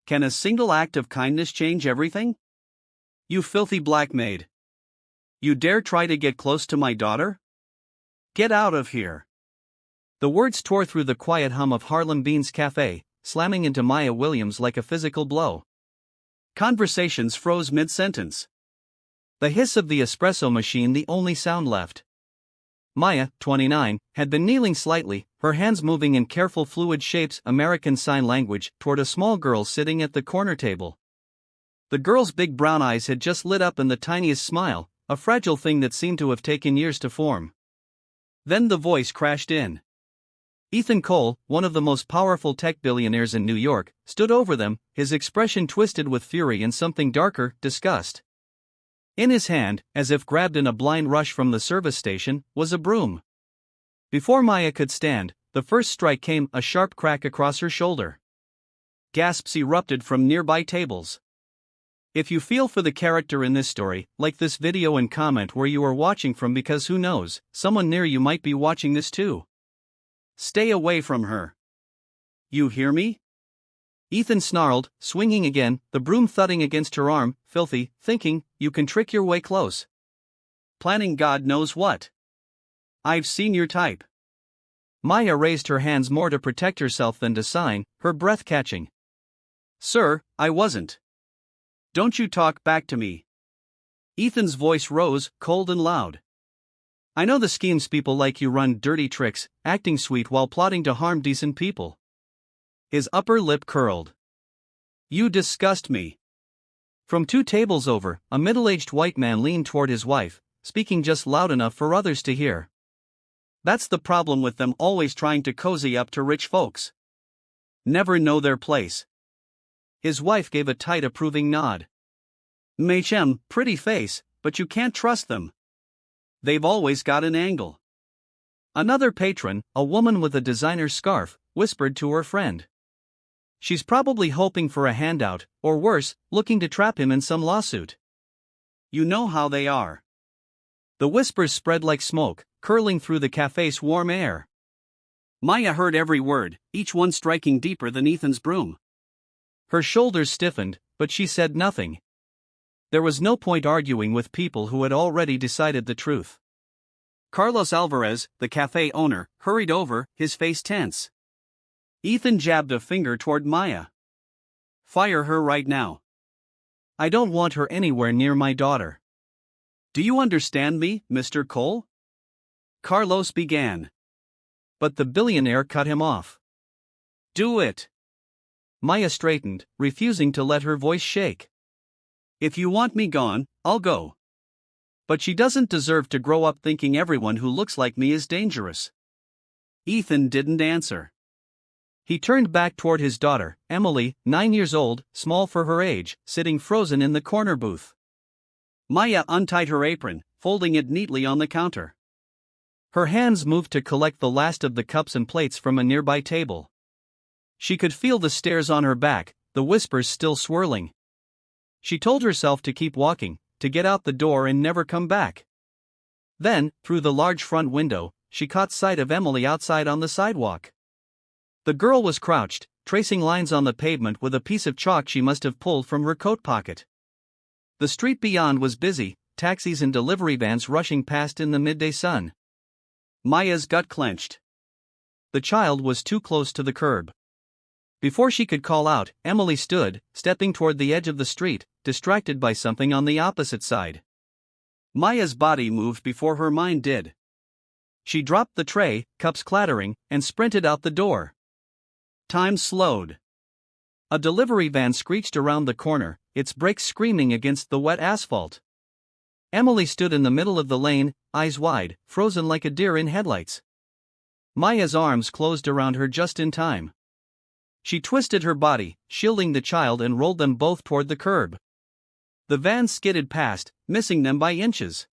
Can a single act of kindness change everything? You filthy black maid. You dare try to get close to my daughter? Get out of here. The words tore through the quiet hum of Harlem Beans Café, slamming into Maya Williams like a physical blow. Conversations froze mid-sentence. The hiss of the espresso machine the only sound left. Maya, 29, had been kneeling slightly, her hands moving in careful fluid shapes American Sign Language toward a small girl sitting at the corner table. The girl's big brown eyes had just lit up in the tiniest smile, a fragile thing that seemed to have taken years to form. Then the voice crashed in. Ethan Cole, one of the most powerful tech billionaires in New York, stood over them, his expression twisted with fury and something darker, disgust. In his hand, as if grabbed in a blind rush from the service station, was a broom. Before Maya could stand, the first strike came, a sharp crack across her shoulder. Gasps erupted from nearby tables. If you feel for the character in this story, like this video and comment where you are watching from, because who knows, someone near you might be watching this too. Stay away from her. You hear me? Ethan snarled, swinging again, the broom thudding against her arm, filthy, thinking, you can trick your way close. Planning God knows what. I've seen your type. Maya raised her hands more to protect herself than to sign, her breath catching. Sir, I wasn't. Don't you talk back to me. Ethan's voice rose, cold and loud. I know the schemes people like you run, dirty tricks, acting sweet while plotting to harm decent people. His upper lip curled. You disgust me. From 2 tables over, a middle-aged white man leaned toward his wife, speaking just loud enough for others to hear. That's the problem with them, always trying to cozy up to rich folks. Never know their place. His wife gave a tight approving nod. Machem, pretty face, but you can't trust them. They've always got an angle. Another patron, a woman with a designer scarf, whispered to her friend. She's probably hoping for a handout, or worse, looking to trap him in some lawsuit. You know how they are. The whispers spread like smoke, curling through the cafe's warm air. Maya heard every word, each one striking deeper than Ethan's broom. Her shoulders stiffened, but she said nothing. There was no point arguing with people who had already decided the truth. Carlos Alvarez, the cafe owner, hurried over, his face tense. Ethan jabbed a finger toward Maya. Fire her right now. I don't want her anywhere near my daughter. Do you understand me, Mr. Cole? Carlos began. But the billionaire cut him off. Do it. Maya straightened, refusing to let her voice shake. If you want me gone, I'll go. But she doesn't deserve to grow up thinking everyone who looks like me is dangerous. Ethan didn't answer. He turned back toward his daughter, Emily, 9 years old, small for her age, sitting frozen in the corner booth. Maya untied her apron, folding it neatly on the counter. Her hands moved to collect the last of the cups and plates from a nearby table. She could feel the stares on her back, the whispers still swirling. She told herself to keep walking, to get out the door and never come back. Then, through the large front window, she caught sight of Emily outside on the sidewalk. The girl was crouched, tracing lines on the pavement with a piece of chalk she must have pulled from her coat pocket. The street beyond was busy, taxis and delivery vans rushing past in the midday sun. Maya's gut clenched. The child was too close to the curb. Before she could call out, Emily stood, stepping toward the edge of the street, distracted by something on the opposite side. Maya's body moved before her mind did. She dropped the tray, cups clattering, and sprinted out the door. Time slowed. A delivery van screeched around the corner, its brakes screaming against the wet asphalt. Emily stood in the middle of the lane, eyes wide, frozen like a deer in headlights. Maya's arms closed around her just in time. She twisted her body, shielding the child, and rolled them both toward the curb. The van skidded past, missing them by inches.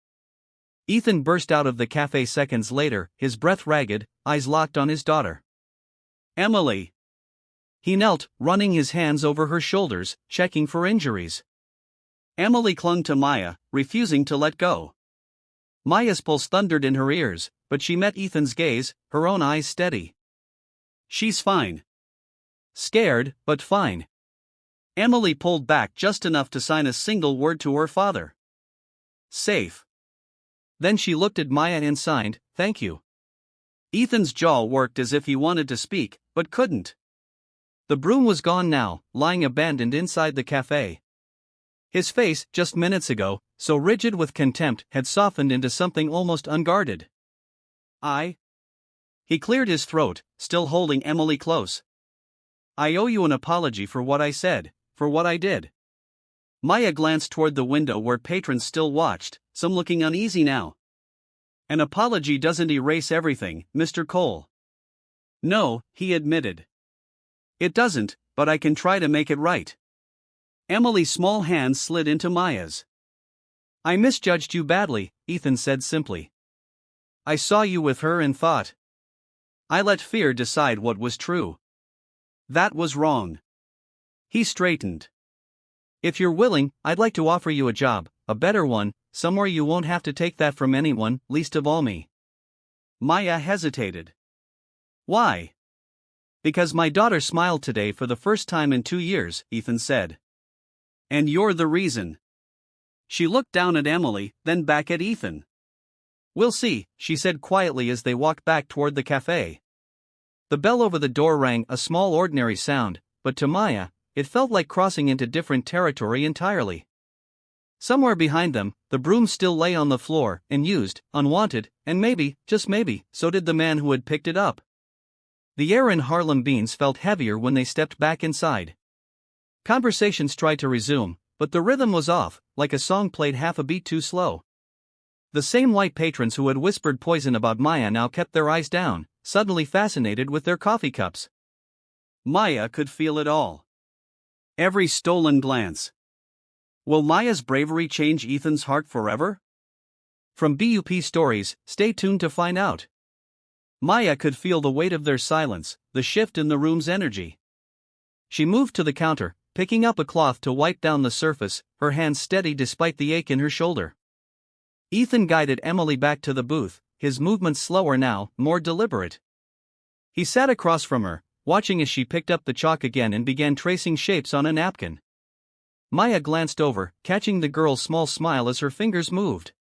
Ethan burst out of the cafe seconds later, his breath ragged, eyes locked on his daughter. Emily! He knelt, running his hands over her shoulders, checking for injuries. Emily clung to Maya, refusing to let go. Maya's pulse thundered in her ears, but she met Ethan's gaze, her own eyes steady. She's fine. Scared, but fine. Emily pulled back just enough to sign a single word to her father. Safe. Then she looked at Maya and signed, "Thank you." Ethan's jaw worked as if he wanted to speak, but couldn't. The broom was gone now, lying abandoned inside the cafe. His face, just minutes ago, so rigid with contempt, had softened into something almost unguarded. He cleared his throat, still holding Emily close. "I owe you an apology for what I said, for what I did." Maya glanced toward the window where patrons still watched, some looking uneasy now. "An apology doesn't erase everything, Mr. Cole." "No," he admitted. "It doesn't, but I can try to make it right." Emily's small hand slid into Maya's. "I misjudged you badly," Ethan said simply. "I saw you with her and thought. I let fear decide what was true. That was wrong." He straightened. "If you're willing, I'd like to offer you a job, a better one, somewhere you won't have to take that from anyone, least of all me." Maya hesitated. "Why?" "Because my daughter smiled today for the first time in 2 years," Ethan said. "And you're the reason." She looked down at Emily, then back at Ethan. "We'll see," she said quietly as they walked back toward the cafe. The bell over the door rang, a small ordinary sound, but to Maya, it felt like crossing into different territory entirely. Somewhere behind them, the broom still lay on the floor, unused, unwanted, and maybe, just maybe, so did the man who had picked it up. The air in Harlem Beans felt heavier when they stepped back inside. Conversations tried to resume, but the rhythm was off, like a song played half a beat too slow. The same white patrons who had whispered poison about Maya now kept their eyes down, suddenly fascinated with their coffee cups. Maya could feel it all. Every stolen glance. Will Maya's bravery change Ethan's heart forever? From BUP Stories, stay tuned to find out. Maya could feel the weight of their silence, the shift in the room's energy. She moved to the counter, picking up a cloth to wipe down the surface, her hand steady despite the ache in her shoulder. Ethan guided Emily back to the booth, his movements slower now, more deliberate. He sat across from her, watching as she picked up the chalk again and began tracing shapes on a napkin. Maya glanced over, catching the girl's small smile as her fingers moved.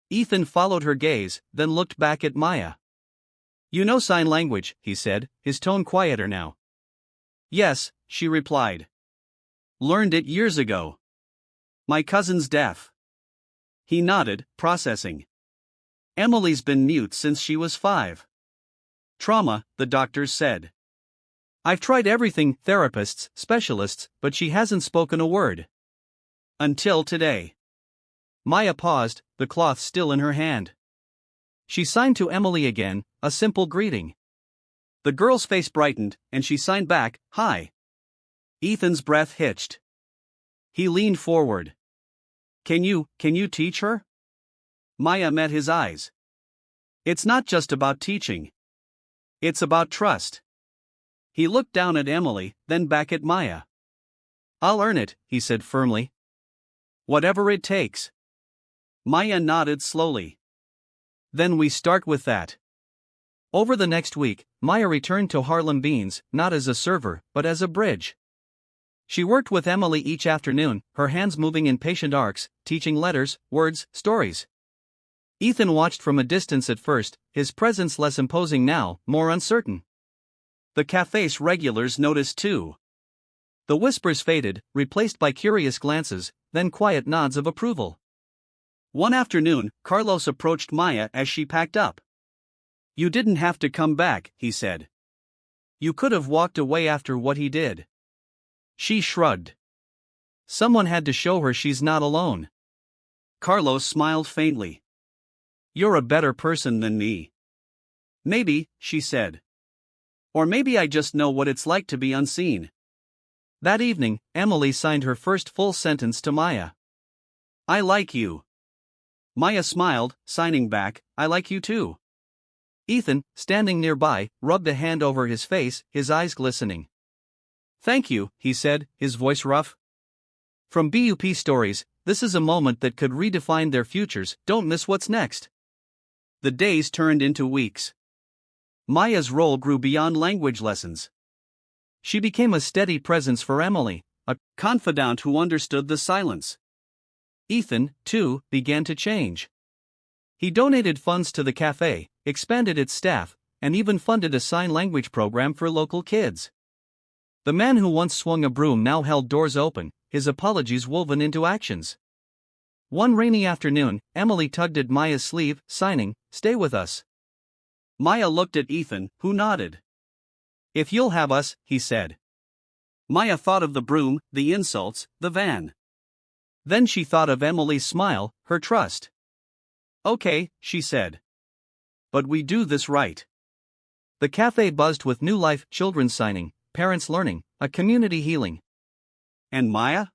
Ethan followed her gaze, then looked back at Maya. "You know sign language," he said, his tone quieter now. "Yes," she replied. "Learned it years ago. My cousin's deaf." He nodded, processing. "Emily's been mute since she was 5. Trauma, the doctors said. I've tried everything, therapists, specialists, but she hasn't spoken a word. Until today." Maya paused, the cloth still in her hand. She signed to Emily again, a simple greeting. The girl's face brightened, and she signed back, "Hi." Ethan's breath hitched. He leaned forward. Can you teach her?" Maya met his eyes. "It's not just about teaching. It's about trust." He looked down at Emily, then back at Maya. "I'll earn it," he said firmly. "Whatever it takes." Maya nodded slowly. "Then we start with that." Over the next week, Maya returned to Harlem Beans, not as a server, but as a bridge. She worked with Emily each afternoon, her hands moving in patient arcs, teaching letters, words, stories. Ethan watched from a distance at first, his presence less imposing now, more uncertain. The cafe's regulars noticed too. The whispers faded, replaced by curious glances, then quiet nods of approval. One afternoon, Carlos approached Maya as she packed up. "You didn't have to come back," he said. "You could have walked away after what he did." She shrugged. "Someone had to show her she's not alone." Carlos smiled faintly. "You're a better person than me." "Maybe," she said. "Or maybe I just know what it's like to be unseen." That evening, Emily signed her first full sentence to Maya. "I like you." Maya smiled, signing back, "I like you too." Ethan, standing nearby, rubbed a hand over his face, his eyes glistening. "Thank you," he said, his voice rough. From BUP Stories, this is a moment that could redefine their futures, don't miss what's next. The days turned into weeks. Maya's role grew beyond language lessons. She became a steady presence for Emily, a confidant who understood the silence. Ethan, too, began to change. He donated funds to the cafe, expanded its staff, and even funded a sign language program for local kids. The man who once swung a broom now held doors open, his apologies woven into actions. One rainy afternoon, Emily tugged at Maya's sleeve, signing, "Stay with us." Maya looked at Ethan, who nodded. "If you'll have us," he said. Maya thought of the broom, the insults, the van. Then she thought of Emily's smile, her trust. "Okay," she said. "But we do this right." The cafe buzzed with new life, children signing, parents learning, a community healing. And Maya?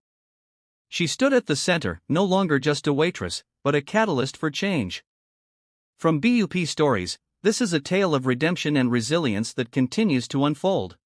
She stood at the center, no longer just a waitress, but a catalyst for change. From BUP Stories, this is a tale of redemption and resilience that continues to unfold.